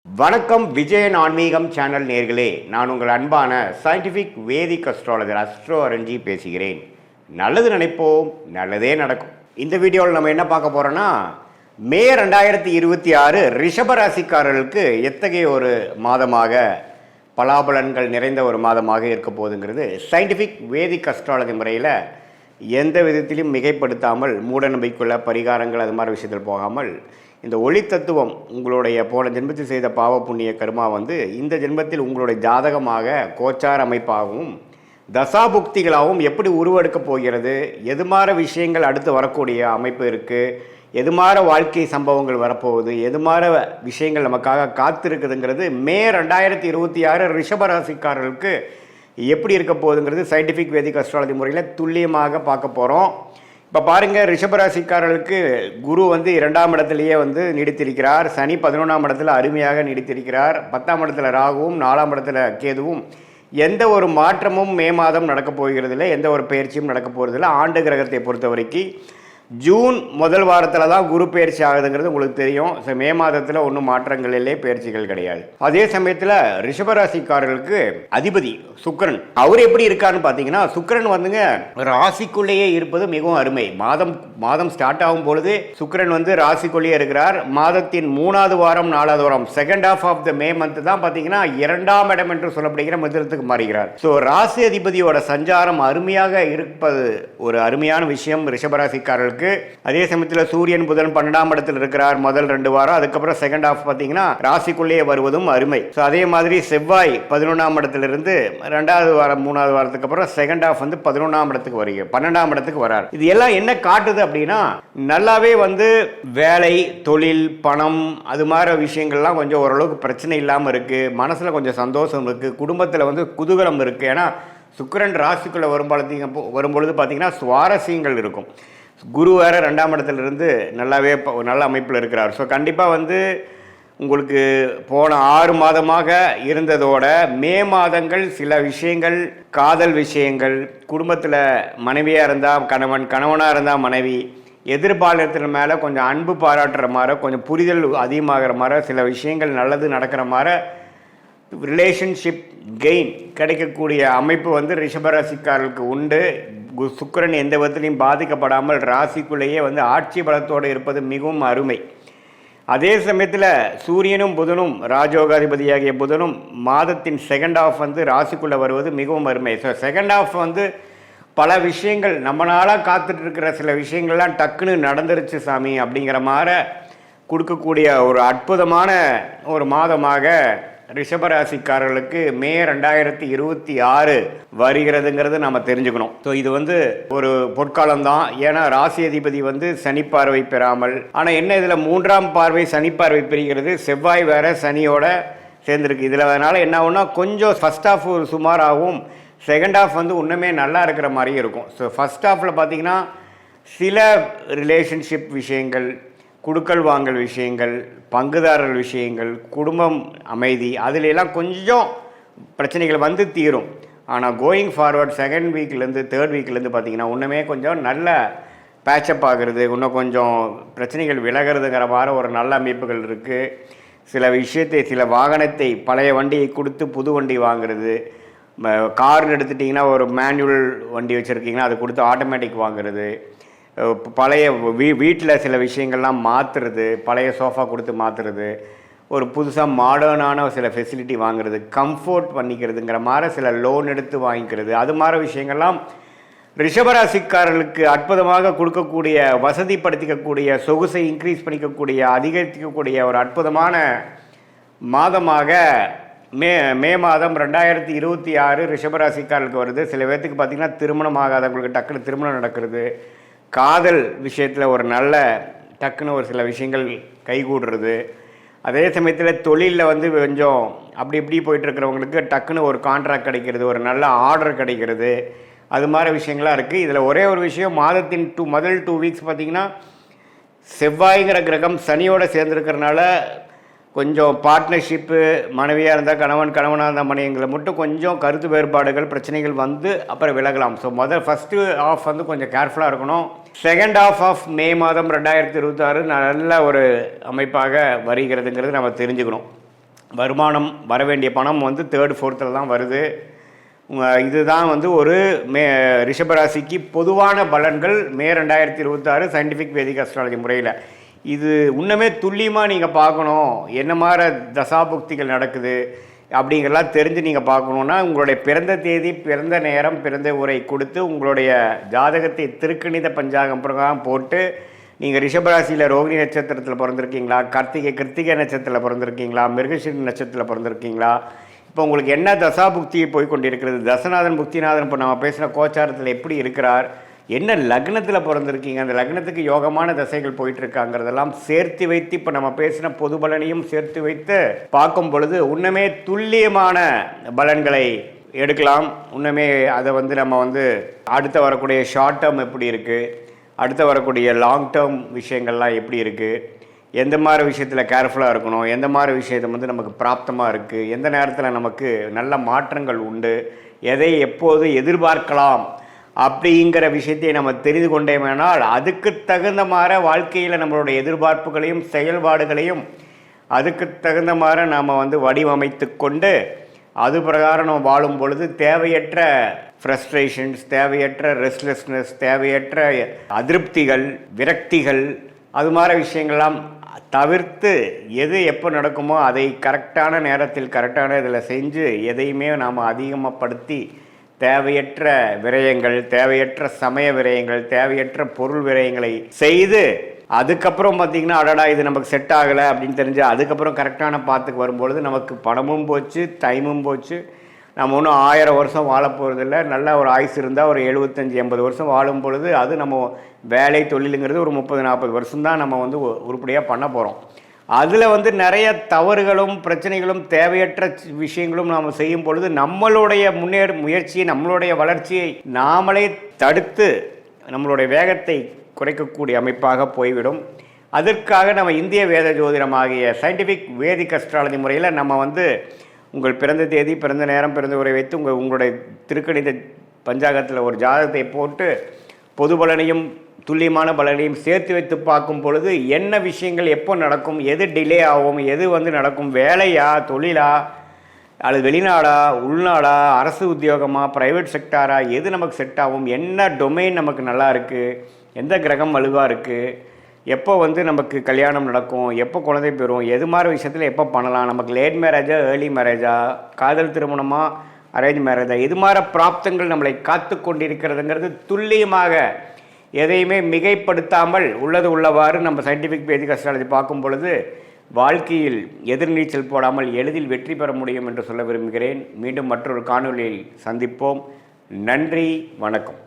வணக்கம் விஜயன் ஆன்மீகம் சேனல் நேர்களே, நான் உங்கள் அன்பான சயின்டிஃபிக் வேதிக் அஸ்ட்ராலஜர் அஸ்ட்ரோ அரஞ்சி பேசுகிறேன். நல்லது நினைப்போம், நல்லதே நடக்கும். இந்த வீடியோவில் நம்ம என்ன பார்க்க போகிறோன்னா, மே 2026 ரிஷபராசிக்காரர்களுக்கு எத்தகைய ஒரு மாதமாக பலாபலன்கள் நிறைந்த ஒரு மாதமாக இருக்க போகுதுங்கிறது சயின்டிஃபிக் வேதிக் அஸ்ட்ராலஜி முறையில் எந்த விதத்திலும் மிகைப்படுத்தாமல் மூட நம்பிக்கைக்குள்ள பரிகாரங்கள் அது மாதிரி விஷயத்தில் போகாமல் இந்த ஒளி தத்துவம் உங்களுடைய போன ஜென்மத்தில் செய்த பாவ புண்ணிய கர்மா இந்த ஜென்மத்தில் உங்களுடைய ஜாதகமாக கோச்சார அமைப்பாகவும் தசாபுக்திகளாகவும் எப்படி உருவெடுக்கப் போகிறது, எது மாதிரி விஷயங்கள் அடுத்து வரக்கூடிய அமைப்பு இருக்குது, எது மாதிரி வாழ்க்கை சம்பவங்கள் வரப்போகுது, எது மாதிரி விஷயங்கள் நமக்காக காத்திருக்குதுங்கிறது மே 2026 ரிஷபராசிக்காரர்களுக்கு எப்படி இருக்க போகுதுங்கிறது சயின்டிஃபிக் வேதிக் அஸ்ட்ராலஜி முறையில் துல்லியமாக பார்க்க போகிறோம். இப்போ பாருங்கள், ரிஷபராசிக்காரர்களுக்கு குரு 2ஆம் இடத்துலையே நீடித்திருக்கிறார். சனி 11ஆம் இடத்துல அருமையாக நீடித்திருக்கிறார். 10ஆம் இடத்துல ராகுவும் 4ஆம் இடத்துல கேதுவும். எந்த ஒரு மாற்றமும் மே மாதம் நடக்கப் போகிறதில்லை, எந்த ஒரு பயிற்சியும் நடக்கப் போகிறதில்லை. ஆண்டு கிரகத்தை பொறுத்த வரைக்கும் ஜூன் முதல் வாரத்தில் தான் குரு பயிற்சி ஆகுதுங்கிறது உங்களுக்கு தெரியும். ஸோ மே மாதத்தில் ஒன்றும் மாற்றங்கள் இல்லை, பயிற்சிகள் கிடையாது. அதே சமயத்தில் ரிஷபராசிக்காரர்களுக்கு அதிபதி சுக்கிரன், அவர் எப்படி இருக்காருன்னு பார்த்தீங்கன்னா, சுக்கிரன் ராசிக்குள்ளேயே இருப்பது மிகவும் அருமை. மாதம் ஸ்டார்ட் ஆகும் பொழுது சுக்கிரன் ராசிக்குள்ளேயே இருக்கிறார். மாதத்தின் 3வது வாரம் 4வது வாரம் second half of the May month தான் பார்த்தீங்கன்னா 2ஆம் இடம் என்று சொல்லப்படுகிற மிதுனத்துக்கு மாறுகிறார். ஸோ ராசி அதிபதியோட சஞ்சாரம் அருமையாக இருப்பது ஒரு அருமையான விஷயம் ரிஷபராசிக்காரர்களுக்கு. அதே சமயத்தில் சூரியன் புதன் 12ஆம் இடத்தில் இருக்கிறார் முதல் 2 வாரம். அதுக்கப்புறம் செகண்ட் ஹாஃப் பார்த்தீங்கன்னா ராசிக்குள்ளேயே வருவதும் அருமை. ஸோ அதே மாதிரி செவ்வாய் 11ஆம் இடத்திலிருந்து 2வது வாரம் 3வது வாரத்துக்கு அப்புறம் செகண்ட் ஹாஃப் 11ஆம் இடத்துக்கு வருகிறது, 12ஆம் இடத்துக்கு வரார். இது எல்லாம் என்ன காட்டுது அப்படின்னா, நல்லாவே வேலை, தொழில், பணம் அது மாதிரி விஷயங்கள்லாம் கொஞ்சம் ஓரளவுக்கு பிரச்சனை இல்லாமல் இருக்குது. மனசில் கொஞ்சம் சந்தோஷம் இருக்குது. குடும்பத்தில் குதூகலம் இருக்குது. ஏன்னா சுக்கிரன் ராசிக்குள்ளே வரும்பொழுது பார்த்தீங்கன்னா சுவாரஸ்யங்கள் இருக்கும். குரு வேறு 2ஆம் இடத்துலேருந்து நல்லாவே நல்ல அமைப்பில் இருக்கிறார். ஸோ கண்டிப்பாக உங்களுக்கு போன 6 மாதமாக இருந்ததோட மே மாதங்கள் சில விஷயங்கள், காதல் விஷயங்கள், குடும்பத்தில் மனைவியாக இருந்தால் கணவன், கணவனாக இருந்தால் மனைவி, எதிர்பாலத்தின் மேலே கொஞ்சம் அன்பு பாராட்டுற மாதிரி, கொஞ்சம் புரிதல் அதிகமாகிற மாதிரி, சில விஷயங்கள் நல்லது நடக்கிற மாதிரி ரிலேஷன்ஷிப் கெயின் கிடைக்கக்கூடிய அமைப்பு ரிஷபராசிக்காரர்களுக்கு உண்டு. சுக்கிரன் எந்த விதத்திலையும் பாதிக்கப்படாமல் ராசிக்குள்ளேயே ஆட்சி பலத்தோடு இருப்பது மிகவும் அருமை. அதே சமயத்தில் சூரியனும் புதனும், ராஜோகாதிபதியாகிய புதனும் மாதத்தின் செகண்ட் ஹாஃப் ராசிக்குள்ளே வருவது மிகவும் அருமை. ஸோ செகண்ட் ஹாஃப் பல விஷயங்கள் நம்மளால் காத்துட்டு இருக்கிற சில விஷயங்கள்லாம் டக்குன்னு நடந்துருச்சு சாமி அப்படிங்கிற மாதிரி கொடுக்கக்கூடிய ஒரு அற்புதமான ஒரு மாதமாக ரிஷபராசிக்காரர்களுக்கு மே 2026 வருகிறதுங்கிறது நம்ம தெரிஞ்சுக்கணும். ஸோ இது ஒரு பொற்காலம்தான். ஏன்னா ராசி அதிபதி சனி பார்வை பெறாமல், ஆனால் என்ன இதில் 3ஆம் பார்வை சனி பார்வை பெறுகிறது. செவ்வாய் வேற சனியோட சேர்ந்துருக்கு. இதில் அதனால் என்ன ஆகும்னா, கொஞ்சம் ஃபஸ்ட் ஹாஃப் சுமாராகவும் செகண்ட் ஹாஃப் இன்னுமே நல்லா இருக்கிற மாதிரி இருக்கும். ஸோ ஃபஸ்ட் ஹாஃபில் பார்த்தீங்கன்னா சில ரிலேஷன்ஷிப் விஷயங்கள், குடுக்கல் வாங்கல் விஷயங்கள், பங்குதாரர் விஷயங்கள், குடும்பம் அமைதி, அதிலெல்லாம் கொஞ்சம் பிரச்சனைகள் தீரும். ஆனால் கோயிங் ஃபார்வர்ட் செகண்ட் வீக்லேருந்து தேர்ட் வீக்லேருந்து பார்த்தீங்கன்னா இன்னுமே கொஞ்சம் நல்ல பேச்சப் ஆகிறது, இன்னும் கொஞ்சம் பிரச்சனைகள் விலகிறதுங்கிற மாதிரி ஒரு நல்ல அமைப்புகள் இருக்குது. சில வாகனத்தை, பழைய வண்டியை கொடுத்து புது வண்டி வாங்குறது, கார்னு எடுத்துட்டிங்கன்னா ஒரு மேனுவல் வண்டி வச்சுருக்கீங்கன்னா அதை கொடுத்து ஆட்டோமேட்டிக் வாங்குறது, பழைய வீட்டில் சில விஷயங்கள்லாம் மாற்றுறது, பழைய சோஃபா கொடுத்து மாற்றுறது, ஒரு புதுசாக மாடர்னான சில ஃபெசிலிட்டி வாங்குறது, கம்ஃபோர்ட் பண்ணிக்கிறதுங்கிற மாதிரி சில லோன் எடுத்து வாங்கிக்கிறது, அது மாதிரி விஷயங்கள்லாம் ரிஷபராசிக்காரர்களுக்கு அற்புதமாக கொடுக்கக்கூடிய, வசதிப்படுத்திக்கக்கூடிய, சொகுசை இன்க்ரீஸ் பண்ணிக்கக்கூடிய, அதிகரிக்கக்கூடிய ஒரு அற்புதமான மாதமாக மே மாதம் 2026 ரிஷபராசிக்காரர்களுக்கு வருது. சில பேர்த்துக்கு பார்த்திங்கன்னா திருமணம் ஆகாதவங்களுக்கு டக்குன்னு திருமணம் நடக்கிறது, காதல் விஷயத்தில் ஒரு நல்ல டக்குன்னு ஒரு சில விஷயங்கள் கைகூடுறது, அதே சமயத்தில் தொழிலில் கொஞ்சம் அப்படி இப்படி போயிட்டுருக்கிறவங்களுக்கு டக்குன்னு ஒரு கான்ட்ராக்ட் கிடைக்கிறது, ஒரு நல்ல ஆர்டர் கிடைக்கிறது, அது மாதிரி விஷயங்கள்லாம் இருக்குது. இதில் ஒரே ஒரு விஷயம், மாதத்தின் முதல் 2 வீக்ஸ் பார்த்திங்கன்னா செவ்வாய்ங்கிற கிரகம் சனியோடு சேர்ந்துருக்கிறனால கொஞ்சம் பார்ட்னர்ஷிப்பு, மனைவியாக இருந்தால் கணவன், கணவனாக இருந்தால் மனைவிங்களை மட்டும் கொஞ்சம் கருத்து வேறுபாடுகள், பிரச்சனைகள் அப்புறம் விலகலாம். ஸோ ஃபஸ்ட்டு ஆஃப் கொஞ்சம் கேர்ஃபுல்லாக இருக்கணும். செகண்ட் ஆஃப் ஆஃப் மே மாதம் 2026 நல்ல ஒரு அமைப்பாக வருகிறதுங்கிறது நம்ம தெரிஞ்சுக்கணும். வருமானம் வர வேண்டிய பணம் வந்து தேர்டு ஃபோர்த்தில் தான் வருது. இதுதான் வந்து ஒரு ரிஷபராசிக்கு பொதுவான பலன்கள் மே 2026 சயின்டிஃபிக் வேதிக் அஸ்ட்ராலஜி முறையில். இது இன்னுமே துல்லியமாக நீங்கள் பார்க்கணும், என்ன மாதிரி தசாபுக்திகள் நடக்குது அப்படிங்கிறலாம் தெரிஞ்சு நீங்கள் பார்க்கணுன்னா உங்களுடைய பிறந்த தேதி, பிறந்த நேரம், பிறந்த உரை கொடுத்து உங்களுடைய ஜாதகத்தை திருக்கணித பஞ்சாங்கம் பிரகாரம் போட்டு நீங்கள் ரிஷபராசியில் ரோகிணி நட்சத்திரத்தில் பிறந்திருக்கீங்களா, கிருத்திகை நட்சத்திரத்தில் பிறந்திருக்கீங்களா, மிருகசீரிஷ நட்சத்திரத்தில் பிறந்திருக்கீங்களா, இப்போ உங்களுக்கு என்ன தசாபுக்தி போய் கொண்டிருக்கிறது, தசநாதன் புக்திநாதன் இப்போ நம்ம பேசுகிற கோச்சாரத்தில் எப்படி இருக்கிறார், என்ன லக்னத்தில் பிறந்திருக்கீங்க, அந்த லக்னத்துக்கு யோகமான தசைகள் போயிட்டுருக்காங்கிறதெல்லாம் சேர்த்து வைத்து இப்போ நம்ம பேசின பொது பலனையும் சேர்த்து வைத்து பார்க்கும் பொழுது இன்னுமே துல்லியமான பலன்களை எடுக்கலாம். இன்னுமே அதை வந்து நம்ம வந்து அடுத்து வரக்கூடிய ஷார்ட் டேர்ம் எப்படி இருக்குது, அடுத்து வரக்கூடிய லாங் டேர்ம் விஷயங்கள்லாம் எப்படி இருக்குது, எந்த மாதிரி விஷயத்தில் கேர்ஃபுல்லாக இருக்கணும், எந்த மாதிரி விஷயத்தை வந்து நமக்கு பிராப்தமாக இருக்குது, எந்த நேரத்தில் நமக்கு நல்ல மாற்றங்கள் உண்டு, எதை எப்போது எதிர்பார்க்கலாம் அப்படிங்கிற விஷயத்தை நம்ம தெரிந்து கொண்டேமானால் அதுக்கு தகுந்த மாதிரி வாழ்க்கையில் நம்மளுடைய எதிர்பார்ப்புகளையும் செயல்பாடுகளையும் அதுக்கு தகுந்த மாதிரி நாம் வந்து வடிவமைத்து கொண்டு அது பிரகாரம் நம்ம வாழும் பொழுது தேவையற்ற ஃப்ரஸ்ட்ரேஷன்ஸ், தேவையற்ற ரெஸ்ட்லெஸ்னஸ், தேவையற்ற அதிருப்திகள், விரக்திகள், அது மாதிரி விஷயங்கள்லாம் தவிர்த்து எது எப்போ நடக்குமோ அதை கரெக்டான நேரத்தில் கரெக்டான இதில் செஞ்சு எதையுமே நாம் அதிகமாகப்படுத்தி தேவையற்ற விரயங்கள், தேவையற்ற சமய விரயங்கள், தேவையற்ற பொருள் விரயங்களை செய்து அதுக்கப்புறம் பார்த்திங்கன்னா அடடா இது நமக்கு செட் ஆகலை அப்படின்னு தெரிஞ்சு அதுக்கப்புறம் கரெக்டான பாத்துக்கு வரும்பொழுது நமக்கு பணமும் போச்சு, டைமும் போச்சு. நம்ம ஒன்றும் 1000 வருஷம் வாழ போகிறதில்ல. நல்ல ஒரு ஆயுசு இருந்தால் ஒரு 75-80 வருஷம் வாழும் பொழுது அது நம்ம வேலை தொழிலுங்கிறது ஒரு 30-40 வருஷம்தான் நம்ம வந்து உருப்படியாக பண்ண போகிறோம். அதில் வந்து நிறைய தவறுகளும் பிரச்சனைகளும் தேவையற்ற விஷயங்களும் நாம் செய்யும் பொழுது நம்மளுடைய முயற்சியை, நம்மளுடைய வளர்ச்சியை நாமளே தடுத்து நம்மளுடைய வேகத்தை குறைக்கக்கூடிய அமைப்பாக போய்விடும். அதற்காக நம்ம இந்திய வேத ஜோதிடம் ஆகிய சயின்டிஃபிக் வேதிக் அஸ்ட்ராலஜி முறையில் நம்ம வந்து உங்கள் பிறந்த தேதி, பிறந்த நேரம், பிறந்த உரை வைத்து உங்களுடைய திருக்கணித பஞ்சாங்கத்தில் ஒரு ஜாதகத்தை போட்டு பொது பலனையும் துல்லியமான பலனையும் சேர்த்து வைத்து பார்க்கும் பொழுது என்ன விஷயங்கள் எப்போ நடக்கும், எது டிலே ஆகும், எது வந்து நடக்கும், வேலையா, தொழிலா, அல்லது வெளிநாடா, உள்நாடா, அரசு உத்தியோகமாக, ப்ரைவேட் செக்டாரா, எது நமக்கு செட் ஆகும், என்ன டொமைன் நமக்கு நல்லா இருக்குது, எந்த கிரகம் வலுவாக இருக்குது, எப்போ வந்து நமக்கு கல்யாணம் நடக்கும், எப்போ குழந்தை பெறும், எது மாதிரி விஷயத்தில் எப்போ பண்ணலாம், நமக்கு லேட் மேரேஜா, ஏர்லி மேரேஜா, காதல் திருமணமாக, அரேஞ்ச் மேரேஜா, இது மாதிரி பிராப்தங்கள் நம்மளை காத்து கொண்டிருக்கிறதுங்கிறது துல்லியமாக எதையுமே மிகைப்படுத்தாமல் உள்ளது உள்ளவாறு நம்ம சயின்டிஃபிக் வேதிக் அஸ்ட்ராலஜி பார்க்கும் பொழுது வாழ்க்கையில் எதிர்நீச்சல் போடாமல் எளிதில் வெற்றி பெற முடியும் என்று சொல்ல விரும்புகிறேன். மீண்டும் மற்றொரு காணொலியில் சந்திப்போம். நன்றி, வணக்கம்.